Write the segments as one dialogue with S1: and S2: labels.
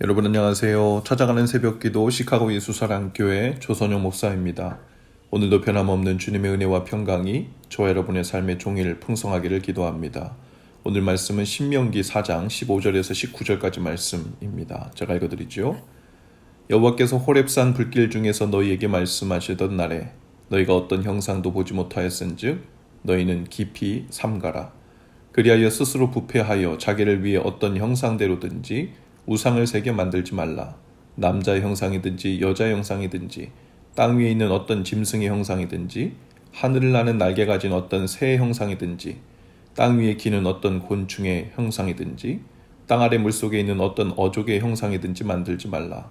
S1: 여러분 안녕하세요. 찾아가는 새벽기도 시카고 예수사랑교회 조선영 목사입니다. 오늘도 변함없는 주님의 은혜와 평강이 저와 여러분의 삶의 종일 풍성하기를 기도합니다. 오늘 말씀은 신명기 4장 15절에서 19절까지 말씀입니다. 제가 읽어드리죠. 여호와께서 호렙산 불길 중에서 너희에게 말씀하시던 날에 너희가 어떤 형상도 보지 못하였은즉 너희는 깊이 삼가라. 그리하여 스스로 부패하여 자기를 위해 어떤 형상대로든지 우상을 새겨 만들지 말라. 남자의 형상이든지 여자의 형상이든지 땅 위에 있는 어떤 짐승의 형상이든지 하늘을 나는 날개 가진 어떤 새의 형상이든지 땅 위에 기는 어떤 곤충의 형상이든지 땅 아래 물속에 있는 어떤 어족의 형상이든지 만들지 말라.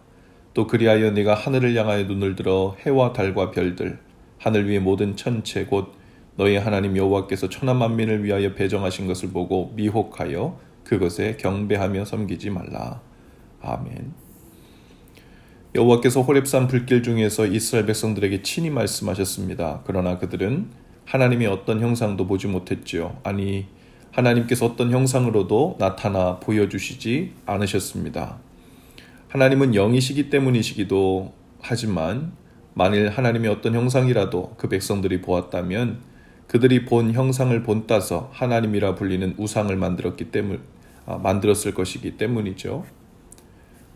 S1: 또 그리하여 네가 하늘을 향하여 눈을 들어 해와 달과 별들 하늘 위의 모든 천체 곧 너희 하나님 여호와께서 천하 만민을 위하여 배정하신 것을 보고 미혹하여 그것에 경배하며 섬기지 말라. 아멘. 여호와께서 호렙산 불길 중에서 이스라엘 백성들에게 친히 말씀하셨습니다. 그러나 그들은 하나님의 어떤 형상도 보지 못했지요. 아니, 하나님께서 어떤 형상으로도 나타나 보여주시지 않으셨습니다. 하나님은 영이시기 때문이시기도 하지만 만일 하나님의 어떤 형상이라도 그 백성들이 보았다면 그들이 본 형상을 본따서 하나님이라 불리는 우상을 만들었을 것이기 때문이죠.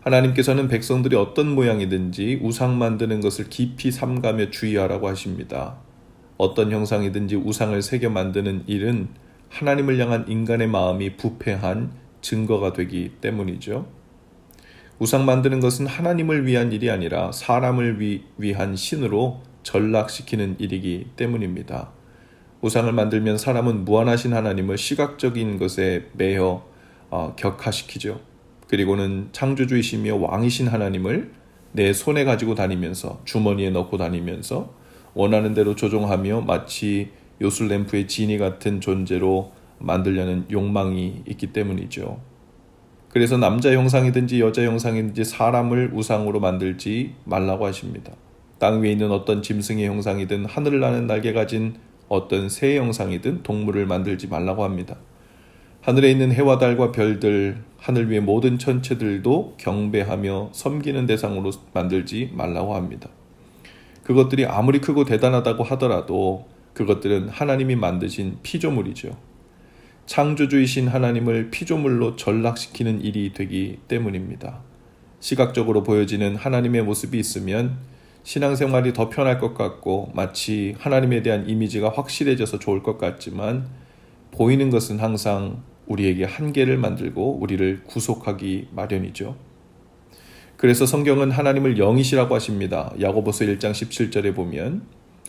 S1: 하나님께서는 백성들이 어떤 모양이든지 우상 만드는 것을 깊이 삼가며 주의하라고 하십니다. 어떤 형상이든지 우상을 새겨 만드는 일은 하나님을 향한 인간의 마음이 부패한 증거가 되기 때문이죠. 우상 만드는 것은 하나님을 위한 일이 아니라 사람을 위한 신으로 전락시키는 일이기 때문입니다. 우상을 만들면 사람은 무한하신 하나님을 시각적인 것에 매여 격화시키죠. 그리고는 창조주이시며 왕이신 하나님을 내 손에 가지고 다니면서 주머니에 넣고 다니면서 원하는 대로 조종하며 마치 요술램프의 지니 같은 존재로 만들려는 욕망이 있기 때문이죠. 그래서 남자 형상이든지 여자 형상이든지 사람을 우상으로 만들지 말라고 하십니다. 땅 위에 있는 어떤 짐승의 형상이든 하늘을 나는 날개 가진 어떤 새의 형상이든 동물을 만들지 말라고 합니다. 하늘에 있는 해와 달과 별들, 하늘 위의 모든 천체들도 경배하며 섬기는 대상으로 만들지 말라고 합니다. 그것들이 아무리 크고 대단하다고 하더라도 그것들은 하나님이 만드신 피조물이죠. 창조주이신 하나님을 피조물로 전락시키는 일이 되기 때문입니다. 시각적으로 보여지는 하나님의 모습이 있으면 신앙생활이 더 편할 것 같고 마치 하나님에 대한 이미지가 확실해져서 좋을 것 같지만 보이는 것은 항상 우리에게 한계를 만들고 우리를 구속하기 마련이죠. 그래서 성경은 하나님을 영이시라고 하십니다. 야고보서 1장 17절에 보면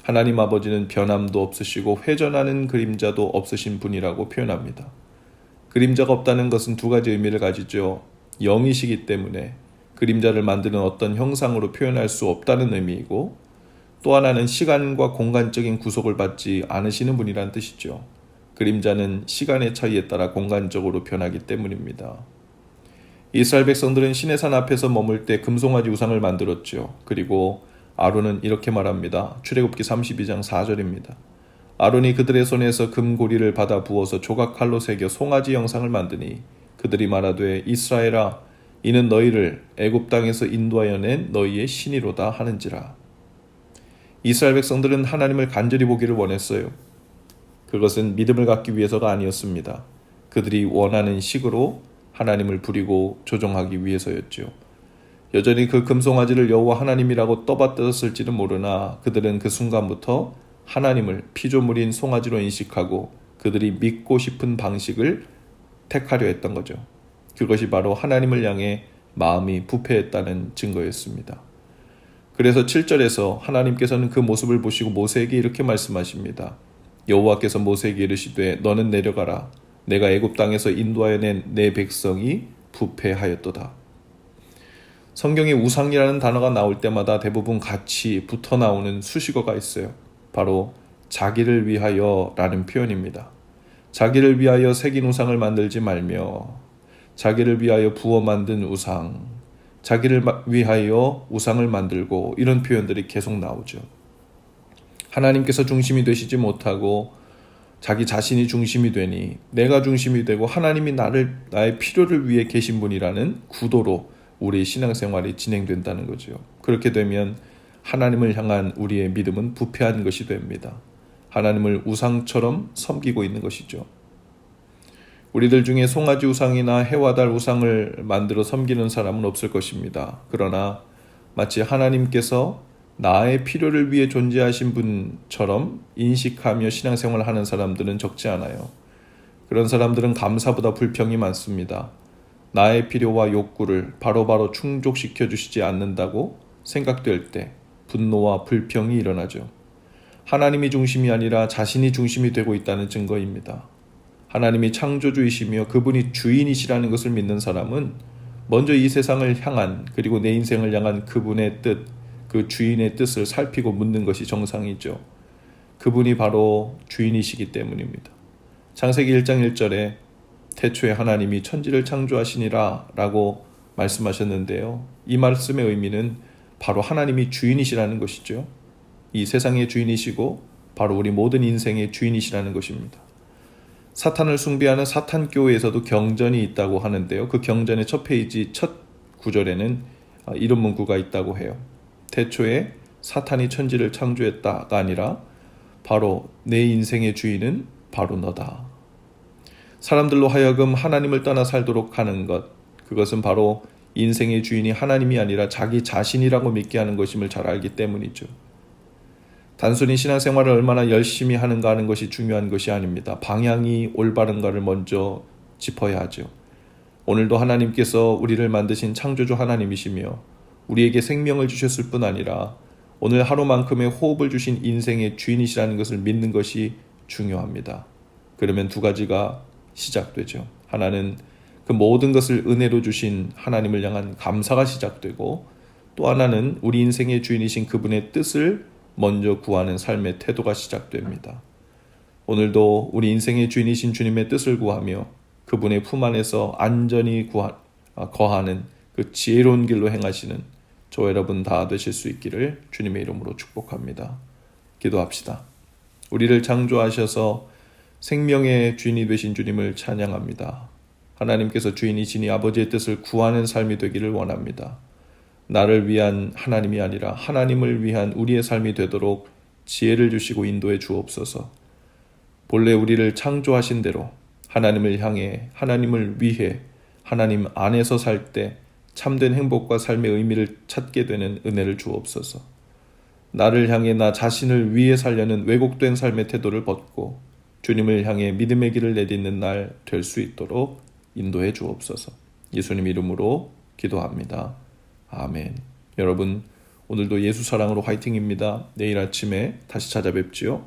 S1: 하나님 아버지는 변함도 없으시고 회전하는 그림자도 없으신 분이라고 표현합니다. 그림자가 없다는 것은 두 가지 의미를 가지죠. 영이시기 때문에 그림자를 만드는 어떤 형상으로 표현할 수 없다는 의미이고 또 하나는 시간과 공간적인 구속을 받지 않으시는 분이란 뜻이죠. 그림자는 시간의 차이에 따라 공간적으로 변하기 때문입니다. 이스라엘 백성들은 시내산 앞에서 머물 때 금송아지 우상을 만들었죠. 그리고 아론은 이렇게 말합니다. 출애굽기 32장 4절입니다. 아론이 그들의 손에서 금고리를 받아 부어서 조각칼로 새겨 송아지 형상을 만드니 그들이 말하되 이스라엘아 이는 너희를 애굽 땅에서 인도하여 낸 너희의 신이로다 하는지라. 이스라엘 백성들은 하나님을 간절히 보기를 원했어요. 그것은 믿음을 갖기 위해서가 아니었습니다. 그들이 원하는 식으로 하나님을 부리고 조종하기 위해서였죠. 여전히 그 금송아지를 여호와 하나님이라고 떠받들었을지는 모르나 그들은 그 순간부터 하나님을 피조물인 송아지로 인식하고 그들이 믿고 싶은 방식을 택하려 했던 거죠. 그것이 바로 하나님을 향해 마음이 부패했다는 증거였습니다. 그래서 7절에서 하나님께서는 그 모습을 보시고 모세에게 이렇게 말씀하십니다. 여호와께서 모세에게 이르시되 너는 내려가라. 내가 애굽 땅에서 인도하여 낸 내 백성이 부패하였도다. 성경에 우상이라는 단어가 나올 때마다 대부분 같이 붙어 나오는 수식어가 있어요. 바로 자기를 위하여 라는 표현입니다. 자기를 위하여 새긴 우상을 만들지 말며 자기를 위하여 부어 만든 우상, 자기를 위하여 우상을 만들고 이런 표현들이 계속 나오죠. 하나님께서 중심이 되시지 못하고 자기 자신이 중심이 되니 내가 중심이 되고 하나님이 나의 필요를 위해 계신 분이라는 구도로 우리의 신앙생활이 진행된다는 거죠. 그렇게 되면 하나님을 향한 우리의 믿음은 부패한 것이 됩니다. 하나님을 우상처럼 섬기고 있는 것이죠. 우리들 중에 송아지 우상이나 해와 달 우상을 만들어 섬기는 사람은 없을 것입니다. 그러나 마치 하나님께서 나의 필요를 위해 존재하신 분처럼 인식하며 신앙생활을 하는 사람들은 적지 않아요. 그런 사람들은 감사보다 불평이 많습니다. 나의 필요와 욕구를 바로바로 충족시켜 주시지 않는다고 생각될 때 분노와 불평이 일어나죠. 하나님이 중심이 아니라 자신이 중심이 되고 있다는 증거입니다. 하나님이 창조주이시며 그분이 주인이시라는 것을 믿는 사람은 먼저 이 세상을 향한 그리고 내 인생을 향한 그분의 뜻, 그 주인의 뜻을 살피고 묻는 것이 정상이죠. 그분이 바로 주인이시기 때문입니다. 창세기 1장 1절에 태초에 하나님이 천지를 창조하시니라 라고 말씀하셨는데요. 이 말씀의 의미는 바로 하나님이 주인이시라는 것이죠. 이 세상의 주인이시고 바로 우리 모든 인생의 주인이시라는 것입니다. 사탄을 숭배하는 사탄교회에서도 경전이 있다고 하는데요. 그 경전의 첫 페이지 첫 구절에는 이런 문구가 있다고 해요. 태초에 사탄이 천지를 창조했다가 아니라 바로 내 인생의 주인은 바로 너다. 사람들로 하여금 하나님을 떠나 살도록 하는 것, 그것은 바로 인생의 주인이 하나님이 아니라 자기 자신이라고 믿게 하는 것임을 잘 알기 때문이죠. 단순히 신앙생활을 얼마나 열심히 하는가 하는 것이 중요한 것이 아닙니다. 방향이 올바른가를 먼저 짚어야 하죠. 오늘도 하나님께서 우리를 만드신 창조주 하나님이시며 우리에게 생명을 주셨을 뿐 아니라 오늘 하루만큼의 호흡을 주신 인생의 주인이시라는 것을 믿는 것이 중요합니다. 그러면 두 가지가 시작되죠. 하나는 그 모든 것을 은혜로 주신 하나님을 향한 감사가 시작되고, 또 하나는 우리 인생의 주인이신 그분의 뜻을 먼저 구하는 삶의 태도가 시작됩니다. 오늘도 우리 인생의 주인이신 주님의 뜻을 구하며 그분의 품 안에서 안전히 거하는 그 지혜로운 길로 행하시는 저 여러분 다 되실 수 있기를 주님의 이름으로 축복합니다. 기도합시다. 우리를 창조하셔서 생명의 주인이 되신 주님을 찬양합니다. 하나님께서 주인이시니 아버지의 뜻을 구하는 삶이 되기를 원합니다. 나를 위한 하나님이 아니라 하나님을 위한 우리의 삶이 되도록 지혜를 주시고 인도해 주옵소서. 본래 우리를 창조하신 대로 하나님을 향해 하나님을 위해 하나님 안에서 살 때 참된 행복과 삶의 의미를 찾게 되는 은혜를 주옵소서. 나를 향해 나 자신을 위해 살려는 왜곡된 삶의 태도를 벗고 주님을 향해 믿음의 길을 내딛는 날 될 수 있도록 인도해 주옵소서. 예수님 이름으로 기도합니다. 아멘. 여러분, 오늘도 예수 사랑으로 화이팅입니다. 내일 아침에 다시 찾아뵙지요.